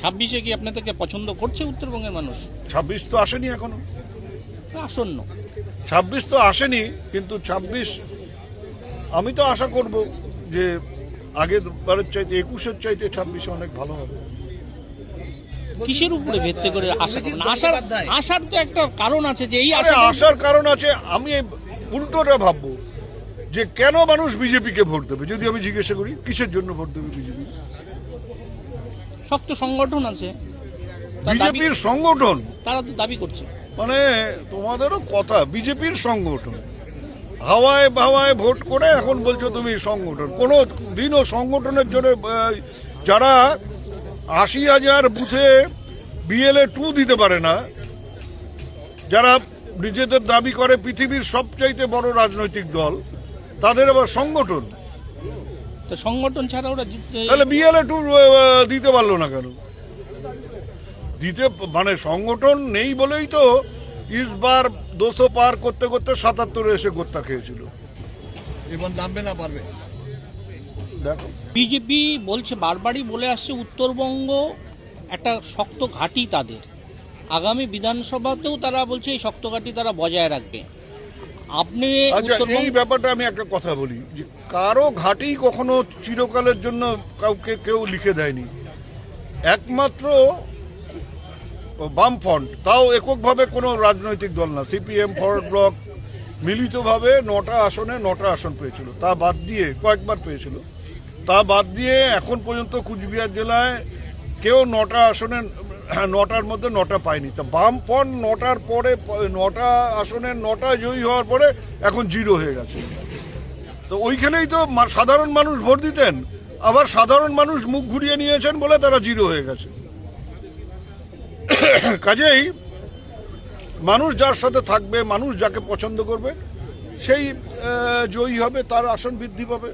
26-এ কি আপনাদেরকে পছন্দ করছে উত্তরবঙ্গের মানুষ? 26 তো আসেনি এখনো, আসন্ন 26 তো আসেনি, কিন্তু 26 আমি তো আশা করব যে আগের বারের চাইতে 21-এর চাইতে 26-এ অনেক ভালো হবে। কিসের উপরে ভিত্তি করে আশা করবেন? আশার তো একটা কারণ আছে যে এই আসার কারণ আছে। আমি উল্টোটা ভাববো যে কেন মানুষ বিজেপিকে ভোট দেবে। যদি আমি জিজ্ঞাসা করি কিসের জন্য ভোট দেবে বিজেপি, শক্ত সংগঠন আছে, বিজেপির সংগঠন, তারা তো দাবি করছে। মানে তোমাদেরও কথা, বিজেপির সংগঠন হাওয়ায় ভাওয়ায় ভোট করে এখন বলছো তুমি সংগঠন। কোনো দিনও সংগঠনের জন্য যারা 80,000 বুথে BLA 2 দিতে পারে না, যারা নিজেদের দাবি করে পৃথিবীর সবচাইতে বড় রাজনৈতিক দল, তাদের আবার সংগঠন। তো সংগঠন ছাড়া ওরা তাহলে BLA 2 দিতে পারলো না কেন? দিতে মানে সংগঠন নেই বলেই তো ইসবার 200 পার করতে করতে 77-এ এসে গোত্তা খেয়েছিল। এবার নামবে না পারবে। দেখো বিজেপি বলছে, বারবারই বলে আসছে উত্তরবঙ্গ একটা শক্ত ঘাঁটি তাদের, আগামী বিধানসভাতেও তারা বলছে এই শক্ত ঘাঁটি তারা বজায় রাখবে। আপনি আচ্ছা, এই ব্যাপারটা আমি একটা কথা বলি যে কারো ঘাঁটি কখনো চিরকালের জন্য কাউকে কেউ লিখে দেয়নি। একমাত্র বামফ্রন্ট, তাও এককভাবে কোনো রাজনৈতিক দল না, CPM ফরওয়ার্ড ব্লক মিলিতভাবে 9টা আসনে 9টা আসন পেয়েছিল। তা বাদ দিয়ে কয়েকবার পেয়েছিল, তা বাদ দিয়ে এখন পর্যন্ত কুচবিহার জেলায় কেউ 9টা আসনে 9টার মধ্যে 9টা পায়নি। তা বামফ্রন্ট 9টার পরে 9টা আসনের 9টা জয়ী হওয়ার পরে এখন 0 হয়ে গেছে। তো ওইখানেই তো সাধারণ মানুষ ভোট দিতেন, আবার সাধারণ মানুষ মুখ ঘুরিয়ে নিয়েছেন বলে তারা 0 হয়ে গেছে। কাজেই মানুষ যার সাথে থাকবে, মানুষ যাকে পছন্দ করবে সেই জয়ী হবে, তার আসন বৃদ্ধি পাবে।